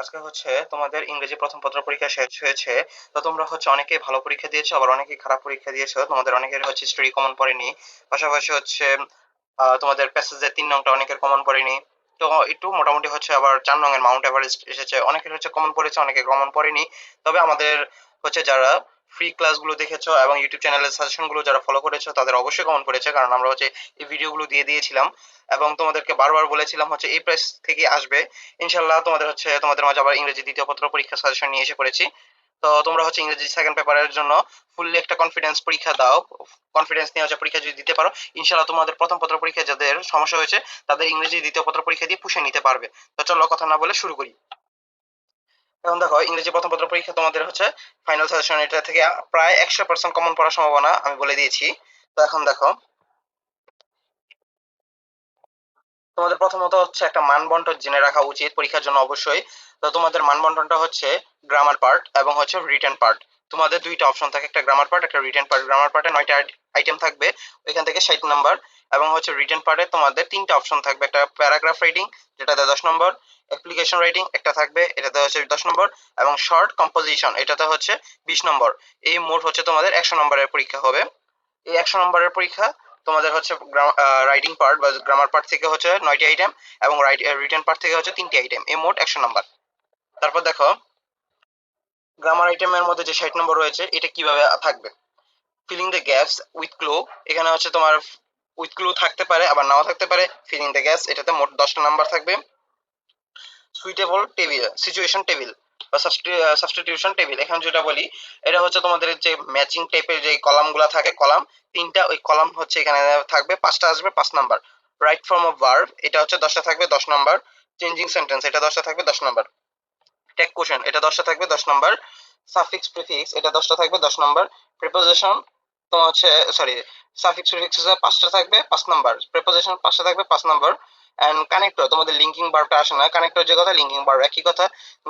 আজকে হচ্ছে তোমাদের ইংরেজি প্রথম পত্র পরীক্ষা শেষ হয়েছে। তো তোমরা হচ্ছে অনেকেই ভালো পরীক্ষা দিয়েছো, আবার অনেকেই খারাপ পরীক্ষা দিয়েছো। তোমাদের অনেকের হচ্ছে হিস্ট্রি কমন পড়েনি, পাশাপাশি হচ্ছে তোমাদের প্যাসেজের 3 নংটা অনেকের কমন পড়েনি। তো একটু মোটামুটি হচ্ছে আবার 4 নং এর মাউন্ট এভারেস্ট এসেছে, অনেকের হচ্ছে কমন পড়েছে, অনেকের কমন পড়েনি। তবে আমাদের হচ্ছে যারা ফ্রি ক্লাসগুলো দেখেছো এবং ইউটিউব চ্যানেলের সাজেশনগুলো যারা ফলো করেছো তাদের অবশ্যই কমন পড়েছে, কারণ আমরা হচ্ছে এই ভিডিওগুলো দিয়ে দিয়েছিলাম এবং তোমাদেরকে বারবার বলেছিলাম হচ্ছে এই প্রেস থেকে আসবে। ইনশাল্লাহ তোমাদের হচ্ছে তোমাদের মাঝে আবার ইংরেজি দ্বিতীয় পত্র পরীক্ষা সাজেশন নিয়ে এসে পড়েছি। তো তোমরা হচ্ছে ইংরেজি সেকেন্ড পেপারের জন্য ফুললি একটা কনফিডেন্স পরীক্ষা দাও। কনফিডেন্স নিয়ে হচ্ছে পরীক্ষা যদি দিতে পারো, ইনশাল্লাহ তোমাদের প্রথম পত্র পরীক্ষা যাদের সমস্যা হয়েছে তাদের ইংরেজি দ্বিতীয় পত্র পরীক্ষা দিয়ে পুষে নিতে পারবে। তো চলো কথা না বলে শুরু করি। এখন দেখো, ইংরেজি প্রথম পত্র পরীক্ষা তোমাদের হচ্ছে ফাইনাল সাজেশন, এটা থেকে প্রায় 100% কমন পড়ার সম্ভাবনা আমি বলে দিয়েছি। তো এখন দেখো, তোমাদের প্রথমত হচ্ছে একটা মানবন্টন জেনে রাখা উচিত পরীক্ষার জন্য অবশ্যই। তো তোমাদের মানবন্টনটা হচ্ছে গ্রামার পার্ট এবং হচ্ছে রিটেন পার্ট। তোমাদের দুইটা অপশন থাকে, একটা গ্রামার পার্ট, একটা রিটেন পার্ট। গ্রামার পার্টে 9টা আইটেম থাকবে, ওইখান থেকে 60 নম্বর। এবং হচ্ছে রিটেন পার্টে তোমাদের 3টা অপশন থাকবে, একটা প্যারাগ্রাফ রাইটিং যেটাতে 10 নম্বর, অ্যাপ্লিকেশন রাইটিং একটা থাকবে এটাতে হচ্ছে 10 নম্বর, এবং শর্ট কম্পোজিশন এটাতে হচ্ছে 20 নম্বর। এই মোট হচ্ছে তোমাদের 100 নম্বরের পরীক্ষা হবে। এই 100 নম্বরের পরীক্ষা তোমাদের হচ্ছে রাইটিং পার্ট বা গ্রামার পার্ট থেকে হচ্ছে 9টি আইটেম, এবং রিটেন পার্ট থেকে হচ্ছে 3টি আইটেম, এই মোট 100 নম্বর। তারপর দেখো, গ্রামার আইটেমের মধ্যে যে 60 নম্বর রয়েছে এটা কিভাবে থাকবে। Filling the gaps with clue, এখানে হচ্ছে তোমার উইথ ক্লু থাকতে পারে আবার নাও থাকতে পারে। ফিলিং দ্য গ্যাপস এটাতে মোট 10টা নাম্বার থাকবে। সুইটেবল টেবিল, সিচুয়েশন টেবিল বা সাবস্টিটিউশন টেবিল, এখানে যেটা বলি এটা হচ্ছে তোমাদের যে ম্যাচিং টাইপের যে কলামগুলো থাকে, কলাম 3টা, ওই কলাম হচ্ছে এখানে থাকবে, 5টা আসবে 5 number. Right form of verb এটা হচ্ছে 10টা থাকবে 10 নাম্বার। চেঞ্জিং সেন্টেন্স এটা 10টা থাকবে 10 নাম্বার। টেক কোশ্চেন এটা 10টা থাকবে 10 নাম্বার। সাফিক্স প্রিফিক্স এটা 10টা থাকবে 10 নাম্বার। প্রিপোজিশন তোমার হচ্ছে, সরি, সাফিক্স প্রিফিক্স 5টা থাকবে 5 নাম্বার। প্রিপোজিশন 5টা থাকবে 5 নাম্বার। এন্ড কানেক্টর তোমাদের লিঙ্কিং ভার্বটা আসে না, কানেক্টর যে কথা লিঙ্কিং ভার্ব একই কথা।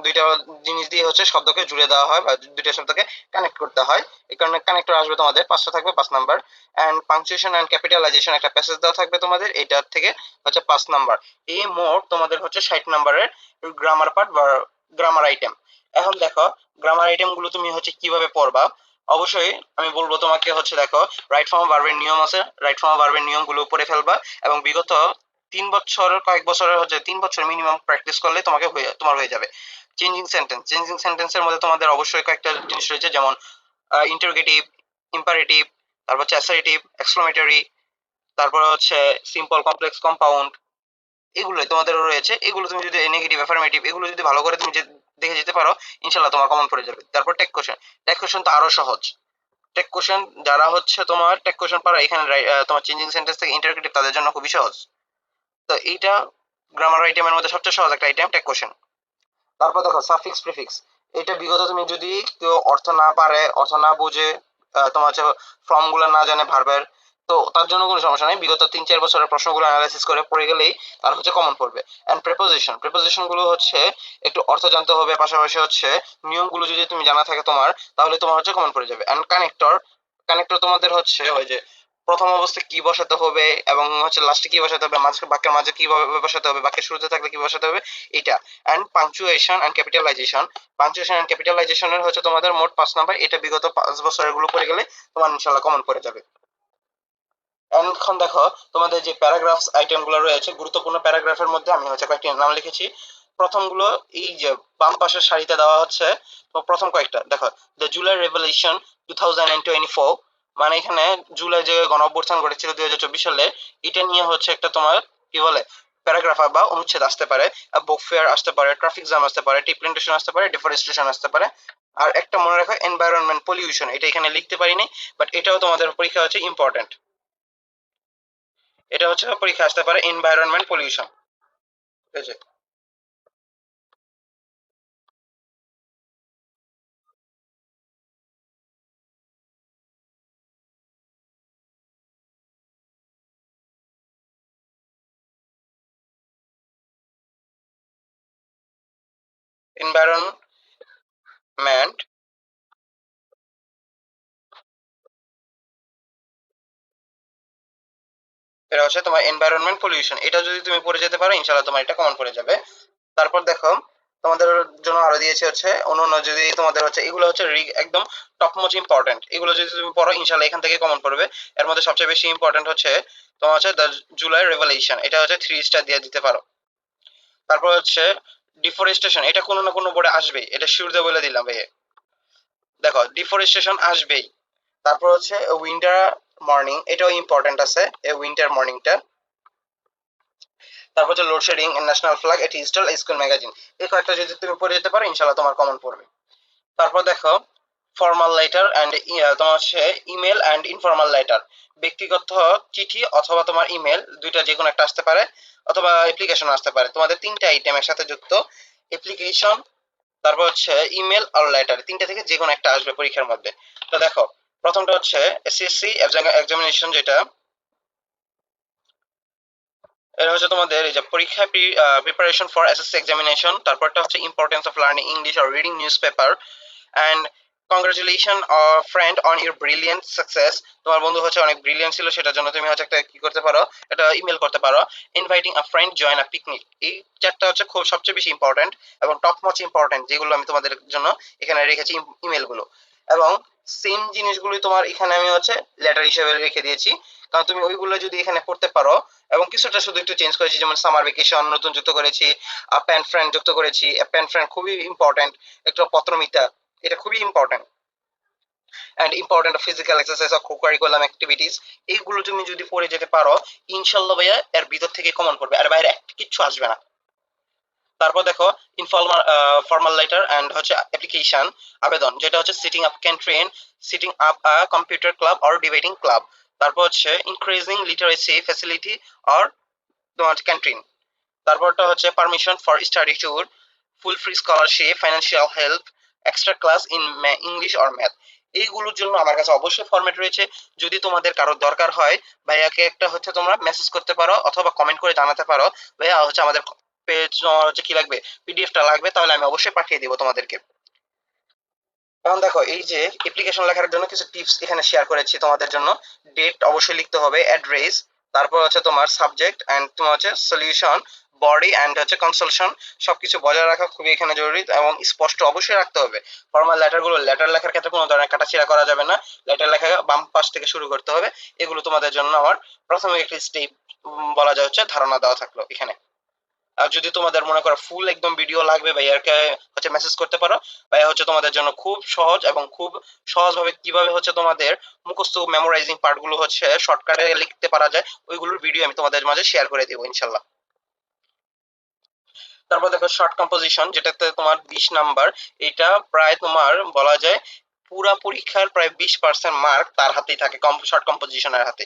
দুইটা জিনিস দিয়ে হচ্ছে শব্দকে জুড়ে দেওয়া হয় বা দুইটা শব্দকে কানেক্ট করতে হয়, এই কারণে কানেক্টর আসবে তোমাদের 5টা থাকবে 5 number. And punctuation and capitalisation একটা প্যাসেজ দেওয়া থাকবে তোমাদের, এটার থেকে হচ্ছে 5 নাম্বার। এই মোট তোমাদের হচ্ছে 60 নাম্বারের গ্রামার পার্ট বা গ্রামার আইটেম। এখন দেখো, গ্রামার আইটেম গুলো তুমি হচ্ছে কিভাবে পড়বা। অবশ্যই আমি বলবো তোমাকে হচ্ছে দেখো, রাইট ফর্ম ভার্বের নিয়ম আছে, রাইট ফর্ম ভার্বের নিয়মগুলো পড়ে ফেলবা এবং বিগত 3 বছর, কয়েক বছরের হচ্ছে 3 বছর মিনিমাম প্র্যাকটিস করলে তোমার হয়ে যাবে। চেঞ্জিং সেন্টেন্স, চেঞ্জিং সেন্টেন্সের মধ্যে তোমাদের অবশ্যই কয়েকটা জিনিস রয়েছে, যেমন ইন্টারোগেটিভ, ইম্পারেটিভ, তারপর হচ্ছে অ্যাসার্টিভ, এক্সক্লামেটরি, তারপর হচ্ছে সিম্পল, কমপ্লেক্স, কম্পাউন্ড, এগুলোই তোমাদের রয়েছে। এগুলো তুমি যদি নেগেটিভ, অ্যাফার্মেটিভ, এগুলো যদি ভালো করে তুমি দেখে যেতে পারো, ইনশাল্লাহ তোমার কমন পড়ে যাবে। তারপর টেক কোশ্চেন, টেক কোশ্চেন তো আরো সহজ। টেক কোশ্চেন যারা হচ্ছে তোমার টেক কোশ্চেন পারো, এখানে তোমার চেঞ্জিং সেন্টেন্স থেকে ইন্টারোগেটিভ তাদের জন্য খুবই সহজ। তো এইটা গ্রামার আইটেমের মধ্যে সবচেয়ে সহজ একটা আইটেম টেক কোশ্চেন। তারপর দেখো সাফিক্স প্রিফিক্স, এটা বিগত তুমি যদি কেউ অর্থ না পারে, অর্থ না বুঝে, তোমার হচ্ছে ফর্ম গুলো না জানে ভার্বের, তো তার জন্য কোনো সমস্যা নেই, বিগত 3-4 বছরের প্রশ্নগুলো অ্যানালাইসিস করে পড়ে গেলেই তার হচ্ছে কমন পড়বে। এন্ড প্রেপোজিশন, প্রেপোজিশন গুলো হচ্ছে একটু অর্থ জানতে হবে, পাশাপাশি হচ্ছে নিয়মগুলো যদি তুমি জানা থাকে তোমার, তাহলে তোমার হচ্ছে কমন পড়ে যাবে। এন্ড কানেক্টর, কানেক্টর তোমাদের হচ্ছে ওই যে প্রথম অবস্থায় কি বসাতে হবে এবং হচ্ছে লাস্টে কি বসাতে হবে, মাঝে বাক্যের মাঝে কিভাবে বসাতে হবে, বাক্যের শুরুতে থাকলে কি বসাতে হবে, এটা। And punctuation and capitalization, punctuation and ক্যাপিটালাইজেশনের হচ্ছে তোমাদের মোট 5 নাম্বার, এটা বিগত 5 বছরের গুলো পড়ে গেলে তোমার ইনশাল্লাহ কমন পড়ে যাবে। এখন দেখো, তোমাদের যে প্যারাগ্রাফস আইটেম গুলো রয়েছে, গুরুত্বপূর্ণ প্যারাগ্রাফের মধ্যে আমি হচ্ছে কয়েকটি নাম লিখেছি। প্রথমগুলো এই যে বাম পাশের সারিতে দেওয়া হচ্ছে, তো প্রথম কয়েকটা দেখো, দ্য জুলাই রেভলিউশন 2024, মানে এখানে জুলাই যে গণ অভ্যুত্থান ঘটেছিল 2024 সালে, এটা নিয়ে হচ্ছে একটা তোমার কি বলে প্যারাগ্রাফ বা অনুচ্ছেদ আসতে পারে। বুক ফেয়ার আসতে পারে, ট্রাফিক জ্যাম আসতে পারে, টি প্ল্যান্টেশন আসতে পারে, ডিফরেস্টেশন আসতে পারে। আর একটা মনে রাখো, এনভায়রনমেন্ট পলিউশন, এটা এখানে লিখতে পারিনি, বাট এটাও তোমাদের পরীক্ষা হচ্ছে ইম্পর্টেন্ট। এটা হচ্ছে পরীক্ষা আসতে পারে এনভায়রনমেন্ট পলিউশন, ঠিক আছে। এনভায়রনমেন্ট, এটা হচ্ছে তোমার এনভায়রনমেন্ট পলিউশন, এটা যদি তুমি পড়ে যেতে পারো ইনশাআল্লাহ তোমার এটা কমন পড়ে যাবে। তারপর দেখো, দিয়েছি হচ্ছে অন্য যদি তোমাদের হচ্ছে এগুলো হচ্ছে একদম টপ মোস্ট ইম্পর্টেন্ট, এগুলো যদি তুমি পড়ো ইনশাল্লাহ এখান থেকে কমন পড়বে। এর মধ্যে সবচেয়ে বেশি ইম্পর্টেন্ট হচ্ছে তোমার হচ্ছে দ্য জুলাই রেভলিউশন, এটা হচ্ছে 3 স্টার দিয়ে দিতে পারো। তারপর হচ্ছে ডিফরেস্টেশন, এটা কোনো না কোনো বোর্ডে আসবেই, এটা শিওর দিয়ে বলে দিলাম ভাই। দেখো ডিফরেস্টেশন আসবেই। তারপর হচ্ছে উইন্টার মর্নিং, এটাও ইম্পর্টেন্ট আছে এই উইন্টার মর্নিংটা। তারপর হচ্ছে লোডশেডিং, ন্যাশনাল ফ্ল্যাগ, এ ডিজিটাল স্কুল ম্যাগাজিন, এই কয়েকটা যদি তুমি পড়ে যেতে পারো ইনশাল্লাহ তোমার কমন পড়বে। তারপর দেখো ফর্মাল লেটার অ্যান্ড তোমার হচ্ছে ইমেল অ্যান্ড ইনফর্মাল লেটার, ব্যক্তিগত চিঠি অথবা তোমার ইমেল, দুইটা যে কোনো একটা আসতে পারে, অথবা অ্যাপ্লিকেশন আসতে পারে। তোমাদের 3টা আইটেমের সাথে যুক্ত অ্যাপ্লিকেশন, তারপর হচ্ছে ইমেল আর লেটার, 3টা থেকে যে কোনো একটা আসবে পরীক্ষার মধ্যে। তো দেখো প্রথমটা হচ্ছে এসএসসি এক্সামিনেশন, যেটা এটা হচ্ছে তোমাদের এই যে পরীক্ষা প্রিপারেশন ফর এসএসসি এক্সামিনেশন। তারপরটা হচ্ছে ইম্পর্টেন্স অফ লার্নিং ইংলিশ আর reading newspaper and congratulation friend on your brilliant success, তোমার বন্ধু হচ্ছে অনেক ব্রিলিয়েন্ট ছিল সেটার জন্য তুমি হচ্ছে একটা কি করতে পারো, এটা ইমেল করতে পারো। ইনভাইটিং আ ফ্রেন্ড জয়েন আ পিকনিক, এই 4টা হচ্ছে খুব সবচেয়ে বেশি ইম্পর্টেন্ট এবং টপ মোস্ট ইম্পর্টেন্ট, যেগুলো আমি তোমাদের জন্য এখানে রেখেছি ইমেলগুলো। এবং সেম জিনিসগুলোই তোমার এখানে আমি হচ্ছে লেটার হিসেবে রেখে দিয়েছি, কারণ তুমি ওইগুলো যদি এখানে পড়তে পারো, এবং কিছুটা শুধু একটু চেঞ্জ করেছি, যেমন সামার ভেকেশন নতুন যুক্ত করেছি, পেন ফ্রেন্ড যুক্ত করেছি। পেন ফ্রেন্ড খুবই ইম্পর্টেন্ট, একটু পত্রমিতা, এটা খুবই important. And important physical exercise of co-curriculum activities, এইগুলো তুমি যদি পড়ে যেতে পারো ইনশাল্লাহ ভাইয়া এর ভিতর থেকে কমন পড়বে, আর বাইরে কিচ্ছু আসবে না। তারপর দেখো ইনফর্মাল ফর্মাল লেটার অ্যান্ড হচ্ছে অ্যাপ্লিকেশন, আবেদন, যেটা হচ্ছে setting up canteen, setting up a computer club or debating club. তারপর হচ্ছে ইনক্রিজিং লিটারেসি ফ্যাসিলিটি অর তোমার ক্যান্টিন। তারপরটা হচ্ছে permission for study tour, full free scholarship, financial help, extra class in English or math. এইগুলোর জন্য আমার কাছে অবশ্যই ফরম্যাট রয়েছে, যদি তোমাদের কারো দরকার হয় ভাইয়াকে একটা হচ্ছে তোমরা মেসেজ করতে পারো অথবা কমেন্ট করে জানাতে পারো, ভাইয়া হচ্ছে আমাদের পেজ হচ্ছে কি লাগবে, পিডিএফটা লাগবে, তাহলে আমি অবশ্যই পাঠিয়ে দিব তোমাদেরকে। এখন দেখো এই যে অ্যাপ্লিকেশন লেখার জন্য কিছু টিপস এখানে শেয়ার করেছি তোমাদের জন্য। ডেট অবশ্যই লিখতে হবে, অ্যাড্রেস, তারপর হচ্ছে তোমার সাবজেক্ট অ্যান্ড তোমার হচ্ছে সলিউশন, বডি অ্যান্ড হচ্ছে কনসালশন, সবকিছু বজায় রাখা খুবই এখানে জরুরি এবং স্পষ্ট অবশ্যই রাখতে হবে। ফর্মাল লেটারগুলো, লেটার লেখার ক্ষেত্রে কোনো ধরনের কাটাছিড়া করা যাবে না, লেটার লেখা বাম পাশ থেকে শুরু করতে হবে। এগুলো তোমাদের জন্য আমার প্রাথমিক একটি স্টেপ বলা যায় হচ্ছে ধারণা দেওয়া থাকলো এখানে। আর যদি তোমাদের মনে করো ফুল একদম ভিডিও লাগবে, ভাইয়াকে হচ্ছে মেসেজ করতে পারো, ভাইয়া হচ্ছে তোমাদের জন্য খুব সহজ এবং খুব সহজভাবে কিভাবে হচ্ছে তোমাদের মুখস্থ মেমোরাইজিং পার্টগুলো হচ্ছে শর্টকাটে লিখতে পারা যায়, ওইগুলোর ভিডিও আমি তোমাদের মাঝে শেয়ার করে দিব ইনশাল্লাহ। তারপর দেখো শর্ট কম্পোজিশন, যেটাতে তোমার 20 নাম্বার, এটা প্রায় তোমার বলা যায় পুরা পরীক্ষার প্রায় 20% মার্ক তার হাতেই থাকে, শর্ট কম্পোজিশনের হাতে।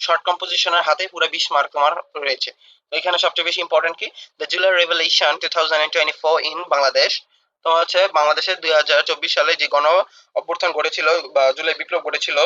শর্ট কম্পোজিশনের হাতে পুরো 20 মার্ক তোমার রয়েছে। তো এখানে সবচেয়ে বেশি ইম্পর্টেন্ট কি, the July revolution 2024 in Bangladesh, তোমার হচ্ছে বাংলাদেশের 2024 সালে যে গণ অভ্যুত্থান ঘটেছিল বা জুলাই বিপ্লব ঘটেছিল,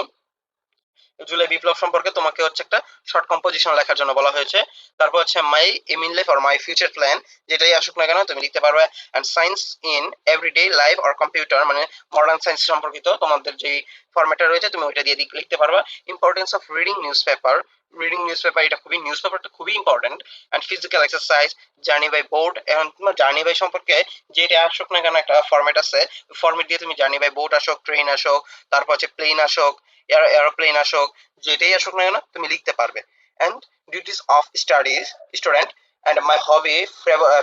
জুলাই বিপ্লব সম্পর্কে তোমাকে হচ্ছে একটা শর্ট কম্পোজিশন লেখার জন্য বলা হয়েছে। তারপর হচ্ছে my aim in life or my future plan, যেটাই আসুক না কেন তুমি লিখতে পারবে। And science in everyday life or computer, মানে মডার্ন সায়েন্স সম্পর্কিত তোমাদের যেই ফরম্যাটটা রয়েছে তুমি ওইটা দিয়ে লিখতে পারবা। Importance of reading newspaper, reading newspaper, এটা খুবই, নিউজ পেপারটা খুবই important. And physical exercise, journey by boat, এখন তোমার জার্নি বাই সম্পর্কে যেটা আসুক না কেন একটা ফরম্যাট আছে, ফরম্যাট দিয়ে তুমি জার্নি বাই বোট আসুক, ট্রেন আসুক, তারপর হচ্ছে প্লেন আসুক, এরোপ্লেন আসুক, যেটাই আসুক না কেন তুমি লিখতে পারবে। And duties of studies student and my hobby,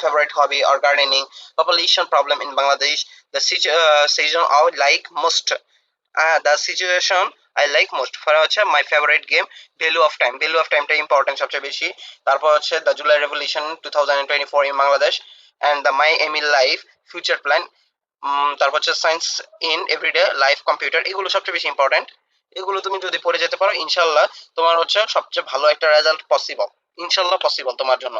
favorite hobby or gardening, population problem in Bangladesh, the season I like most, the situation I like most, for হচ্ছে my favorite game, value of time, value of time টা important সবচেয়ে বেশি। তারপর হচ্ছে the July Revolution 2024 in Bangladesh and the my aim in life, future plan, তারপর হচ্ছে science in everyday life computer, এগুলো সবচেয়ে বেশি ইম্পর্টেন্ট। এগুলো তুমি যদি পড়ে যেতে পারো ইনশাল্লাহ তোমার হচ্ছে সবচেয়ে ভালো একটা রেজাল্ট পসিবল, ইনশাল্লাহ পসিবল তোমার জন্য।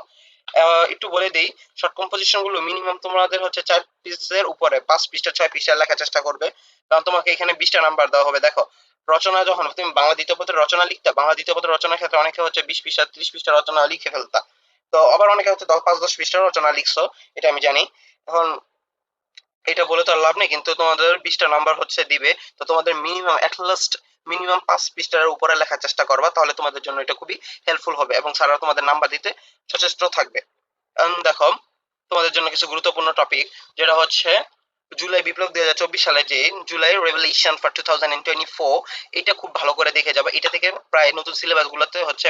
একটু বলে দিই, শর্ট কম্পোজিশন গুলো মিনিমাম তোমাদের হচ্ছে 4 পিসের উপরে, 5 পৃষ্ঠা 6 পৃষ্ঠা লেখার চেষ্টা করবে, কারণ তোমাকে এখানে 20টা নাম্বার দেওয়া হবে। দেখো রচনা, যখন তুমি বাংলা দ্বিতীয় পত্রের রচনা লিখতে, বাংলা দ্বিতীয় পত্রের রচনার ক্ষেত্রে অনেকে হচ্ছে 20 পৃষ্ঠা 30 পৃষ্ঠা রচনা লিখে ফেলতা, তো আবার অনেকে হচ্ছে 5-10 পৃষ্ঠার রচনা লিখছো, এটা আমি জানি। এখন এটা বলে তো আর লাভ নেই, কিন্তু তোমাদের 20টা নাম্বার হচ্ছে দিবে, তো তোমাদের মিনিমাম অ্যাটলাস্ট মিনিমাম 5 পৃষ্ঠার উপরে লেখার চেষ্টা করবা, তাহলে তোমাদের জন্য এটা খুবই হেল্পফুল হবে এবং স্যাররা তোমাদের নাম্বার দিতে সচেষ্ট থাকবে। দেখো তোমাদের জন্য কিছু গুরুত্বপূর্ণ টপিক, যেটা হচ্ছে জুলাই বিপ্লব 2024 সালে যে জুলাই রেভলিউশন ফর 2024, এটা খুব ভালো করে দেখে যাবে। এটা থেকে প্রায় নতুন সিলেবাস গুলোতে হচ্ছে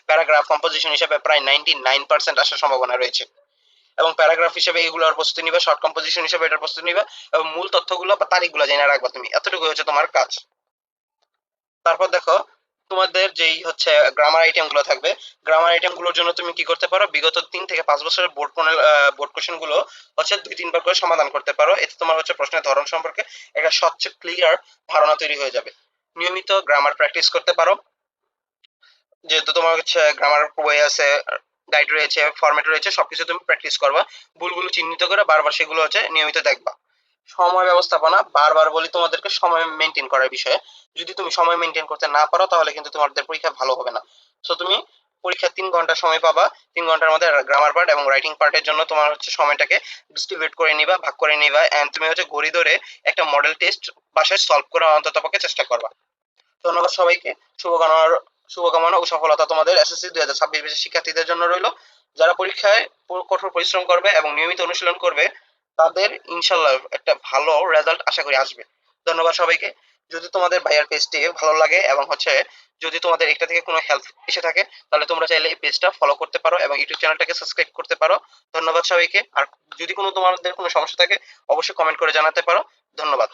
প্যারাগ্রাফ কম্পোজিশন হিসেবে প্রায় 99% আসার সম্ভাবনা রয়েছে। এবং প্যারাগ্রাফ হিসেবে এগুলোর প্রস্তুতি নিবে, শর্ট কম্পোজিশন হিসেবে এটার প্রস্তুতি নিবে, এবং মূল তথ্যগুলো বা তারিখগুলো জেনে রাখবা তুমি। এতটুকু হচ্ছে তোমার কাজ। তারপর দেখো, তোমাদের যেই হচ্ছে গ্রামার আইটেম গুলো থাকবে, গ্রামার আইটেম গুলোর জন্য তুমি কি করতে পারো, বিগত 3 থেকে 5 বছরের বোর্ড কোশ্চেন গুলো হচ্ছে 2-3 বার করে সমাধান করতে পারো। এতে তোমার হচ্ছে প্রশ্নের ধরন সম্পর্কে একটা স্বচ্ছ ক্লিয়ার ধারণা তৈরি হয়ে যাবে। নিয়মিত গ্রামার প্র্যাকটিস করতে পারো, যেহেতু তোমার হচ্ছে গ্রামার বই আছে, গাইড রয়েছে, ফরম্যাট রয়েছে, সবকিছু তুমি প্র্যাকটিস করবা। ভুলগুলো চিহ্নিত করে বারবার সেগুলো হচ্ছে নিয়মিত দেখবা। সময় ব্যবস্থাপনা, বারবার বলি তোমাদেরকে সময় মেনটেন করার বিষয়ে। যদি তুমি সময় মেনটেন করতে না পারো তাহলে কিন্তু তোমাদের পরীক্ষা ভালো হবে না। সো তুমি পরীক্ষা 3 ঘন্টা সময় পাবা, 3 ঘন্টার মধ্যে গ্রামার পার্ট এবং রাইটিং পার্টের জন্য তোমার হচ্ছে সময়টাকে ডিস্ট্রিবিউট করে নিবা, ভাগ করে নিবা, এন্ড তুমি হচ্ছে ঘড়ি ধরে একটা মডেল টেস্ট বাসায় সলভ করার অন্তত পক্ষে চেষ্টা করবা। ধন্যবাদ সবাইকে। শুভকামনার শুভকামনা ও সফলতা তোমাদের এসএসসি 2026 ব্যাচের শিক্ষার্থীদের জন্য রইল। যারা পরীক্ষায় কঠোর পরিশ্রম করবে এবং নিয়মিত অনুশীলন করবে, তাদের ইনশাল্লাহ একটা ভালো রেজাল্ট আশা করি আসবে। ধন্যবাদ সবাইকে। যদি তোমাদের ভাইয়ার পেজটি ভালো লাগে এবং হচ্ছে যদি তোমাদের এটা থেকে কোনো হেল্প এসে থাকে, তাহলে তোমরা চাইলে এই পেজটা ফলো করতে পারো এবং ইউটিউব চ্যানেলটাকে সাবস্ক্রাইব করতে পারো। ধন্যবাদ সবাইকে। আর যদি তোমাদের কোনো সমস্যা থাকে, অবশ্যই কমেন্ট করে জানাতে পারো। ধন্যবাদ।